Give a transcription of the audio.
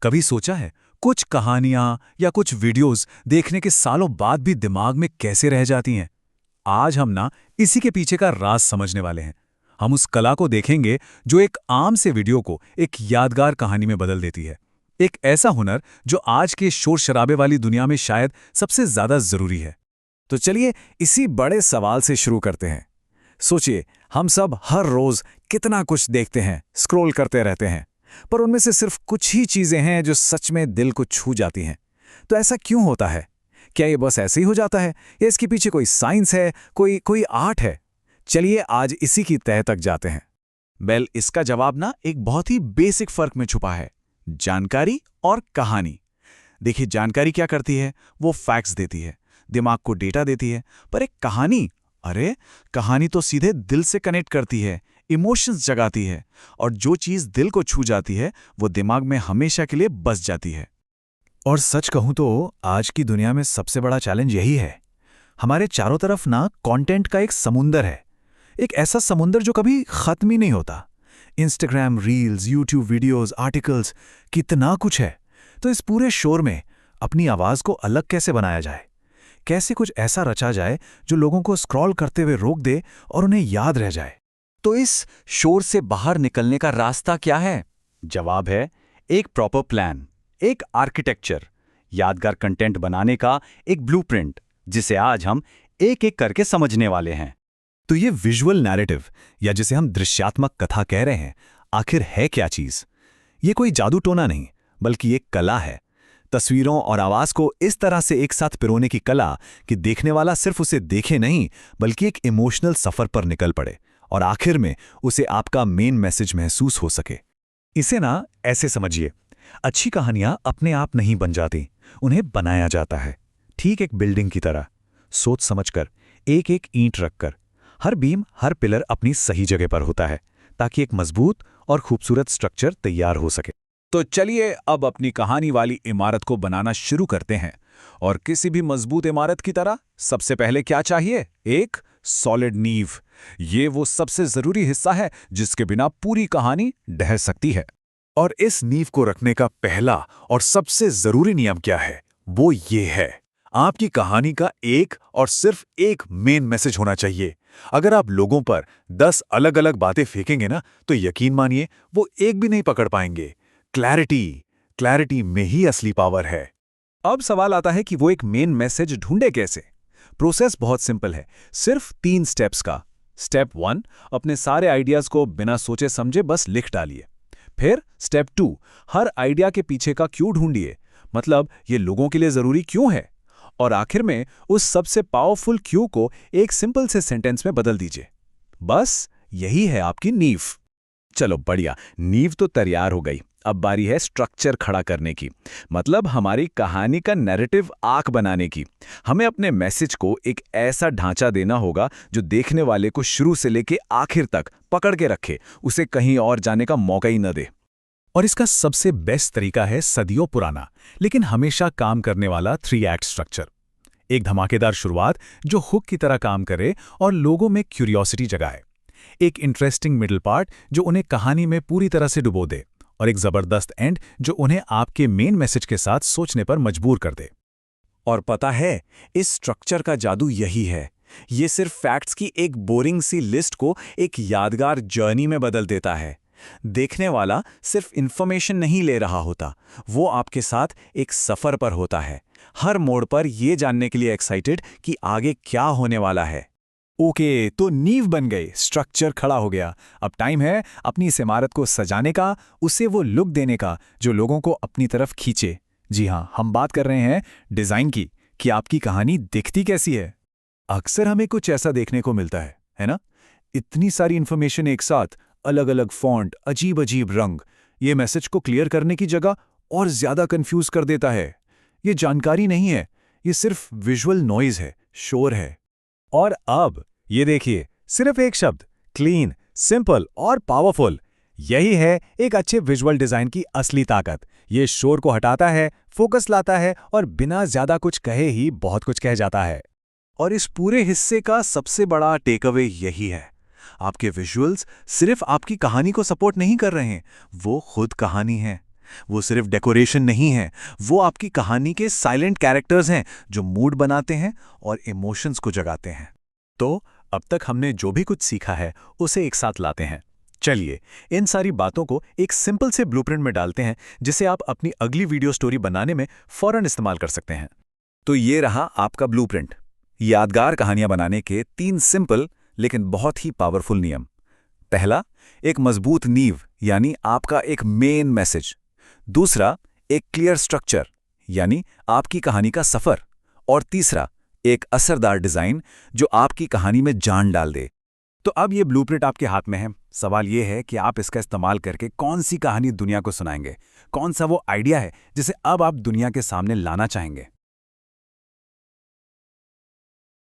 कभी सोचा है कुछ कहानियां या कुछ वीडियोस देखने के सालों बाद भी दिमाग में कैसे रह जाती हैं? आज हम ना इसी के पीछे का राज समझने वाले हैं। हम उस कला को देखेंगे जो एक आम से वीडियो को एक यादगार कहानी में बदल देती है। एक ऐसा हुनर जो आज के शोर शराबे वाली दुनिया में शायद सबसे ज्यादा जरूरी है। तो चलिए इसी बड़े सवाल से शुरू करते हैं। सोचिए, हम सब हर रोज कितना कुछ देखते हैं, स्क्रॉल करते रहते हैं, पर उनमें से सिर्फ कुछ ही चीजें हैं जो सच में दिल को छू जाती हैं। तो ऐसा क्यों होता है? क्या ये बस ऐसे ही हो जाता है या इसके पीछे कोई साइंस है, कोई आर्ट है? चलिए आज इसी की तह तक जाते हैं। इसका जवाब ना एक बहुत ही बेसिक फर्क में छुपा है, जानकारी और कहानी। देखिए, जानकारी क्या करती है? वो फैक्ट्स देती है, दिमाग को डेटा देती है। पर एक कहानी, अरे कहानी तो सीधे दिल से कनेक्ट करती है, इमोशंस जगाती है, और जो चीज दिल को छू जाती है वो दिमाग में हमेशा के लिए बस जाती है। और सच कहूं तो आज की दुनिया में सबसे बड़ा चैलेंज यही है। हमारे चारों तरफ ना कंटेंट का एक समुंदर है, एक ऐसा समुंदर जो कभी खत्म ही नहीं होता। Instagram reels, YouTube videos, articles, कितना कुछ है। तो इस पूरे शोर में अपनी आवाज को अलग कैसे बनाया जाए? कैसे कुछ ऐसा रचा जाए जो लोगों को स्क्रॉल करते हुए रोक दे और उन्हें याद रह जाए? तो इस शोर से बाहर निकलने का रास्ता क्या है? जवाब है एक प्रॉपर प्लान, एक आर्किटेक्चर, यादगार कंटेंट बनाने का एक ब्लूप्रिंट, जिसे आज हम एक एक करके समझने वाले हैं। तो ये विजुअल नैरेटिव, या जिसे हम दृश्यात्मक कथा कह रहे हैं, आखिर है क्या चीज? ये कोई जादू टोना नहीं, बल्कि एक कला है। तस्वीरों और आवाज को इस तरह से एक साथ पिरोने की कला कि देखने वाला सिर्फ उसे देखे नहीं, बल्कि एक इमोशनल सफर पर निकल पड़े और आखिर में उसे आपका मेन मैसेज महसूस हो सके। इसे ना ऐसे समझिए, अच्छी कहानियां अपने आप नहीं बन जाती, उन्हें बनाया जाता है। ठीक एक बिल्डिंग की तरह, सोच समझकर, एक एक ईंट रखकर। हर बीम, हर पिलर अपनी सही जगह पर होता है, ताकि एक मजबूत और खूबसूरत स्ट्रक्चर तैयार हो सके। तो चलिए अब अपनी कहानी वाली इमारत को बनाना शुरू करते हैं। और किसी भी मजबूत इमारत की तरह सबसे पहले क्या चाहिए? एक सॉलिड नींव। ये वो सबसे जरूरी हिस्सा है जिसके बिना पूरी कहानी ढह सकती है। और इस नींव को रखने का पहला और सबसे जरूरी नियम क्या है? वो ये है, आपकी कहानी का एक और सिर्फ एक मेन मैसेज होना चाहिए। अगर आप लोगों पर 10 अलग अलग बातें फेंकेंगे ना, तो यकीन मानिए वो एक भी नहीं पकड़ पाएंगे। क्लैरिटी में ही असली पावर है। अब सवाल आता है कि वो एक मेन मैसेज ढूंढे कैसे? प्रोसेस बहुत सिंपल है, सिर्फ 3 स्टेप्स का। स्टेप 1, अपने सारे आइडियाज को बिना सोचे समझे बस लिख डालिए। फिर स्टेप 2, हर आइडिया के पीछे का क्यों ढूंढिए, मतलब ये लोगों के लिए जरूरी क्यों है। और आखिर में उस सबसे पावरफुल क्यों को एक सिंपल से सेंटेंस में बदल दीजिए। बस यही है आपकी नींव। चलो बढ़िया, नींव तो तैयार हो गई। अब बारी है स्ट्रक्चर खड़ा करने की, मतलब हमारी कहानी का नैरेटिव आर्क बनाने की। हमें अपने मैसेज को एक ऐसा ढांचा देना होगा जो देखने वाले को शुरू से लेके आखिर तक पकड़ के रखे, उसे कहीं और जाने का मौका ही न दे। और इसका सबसे बेस्ट तरीका है सदियों पुराना लेकिन हमेशा काम करने वाला 3 एक्ट स्ट्रक्चर। एक धमाकेदार शुरुआत जो हुक की तरह काम करे और लोगों में क्यूरियोसिटी जगाए। एक इंटरेस्टिंग मिडिल पार्ट जो उन्हें कहानी में पूरी तरह से डुबो दे, और एक जबरदस्त एंड जो उन्हें आपके मेन मैसेज के साथ सोचने पर मजबूर कर दे। और पता है, इस स्ट्रक्चर का जादू यही है। ये सिर्फ फैक्ट्स की एक बोरिंग सी लिस्ट को एक यादगार जर्नी में बदल देता है। देखने वाला सिर्फ इंफॉर्मेशन नहीं ले रहा होता, वो आपके साथ एक सफर पर होता है, हर मोड़ पर ये जानने के लिए एक्साइटेड कि आगे क्या होने वाला है। ओके, तो नींव बन गई, स्ट्रक्चर खड़ा हो गया। अब टाइम है अपनी इस इमारत को सजाने का, उसे वो लुक देने का जो लोगों को अपनी तरफ खींचे। जी हाँ, हम बात कर रहे हैं डिजाइन की, कि आपकी कहानी दिखती कैसी है। अक्सर हमें कुछ ऐसा देखने को मिलता है ना? इतनी सारी इंफॉर्मेशन एक साथ, अलग अलग फॉन्ट, अजीब अजीब रंग, ये मैसेज को क्लियर करने की जगह और ज्यादा कंफ्यूज कर देता है। ये जानकारी नहीं है, ये सिर्फ विजुअल नॉइज है, शोर है। और अब ये देखिए, सिर्फ एक शब्द, क्लीन, सिंपल और पावरफुल। यही है एक अच्छे विजुअल डिजाइन की असली ताकत। ये शोर को हटाता है, फोकस लाता है और बिना ज्यादा कुछ कहे ही बहुत कुछ कह जाता है। और इस पूरे हिस्से का सबसे बड़ा टेकअवे यही है, आपके विजुअल्स सिर्फ आपकी कहानी को सपोर्ट नहीं कर रहे हैं, वो खुद कहानी है। वो सिर्फ डेकोरेशन नहीं है, वो आपकी कहानी के साइलेंट कैरेक्टर्स हैं जो मूड बनाते हैं और इमोशंस को जगाते हैं। तो अब तक हमने जो भी कुछ सीखा है उसे एक साथ लाते हैं। चलिए इन सारी बातों को एक सिंपल से ब्लूप्रिंट में डालते हैं जिसे आप अपनी अगली वीडियो स्टोरी बनाने में फौरन इस्तेमाल कर सकते हैं। तो ये रहा आपका ब्लूप्रिंट, यादगार कहानियां बनाने के 3 सिंपल लेकिन बहुत ही पावरफुल नियम। पहला, एक मजबूत नींव यानी आपका एक मेन मैसेज। दूसरा, एक क्लियर स्ट्रक्चर यानी आपकी कहानी का सफर। और तीसरा, एक असरदार डिजाइन जो आपकी कहानी में जान डाल दे। तो अब ये ब्लूप्रिंट आपके हाथ में है। सवाल ये है कि आप इसका इस्तेमाल करके कौन सी कहानी दुनिया को सुनाएंगे, कौन सा वो आइडिया है जिसे अब आप दुनिया के सामने लाना चाहेंगे।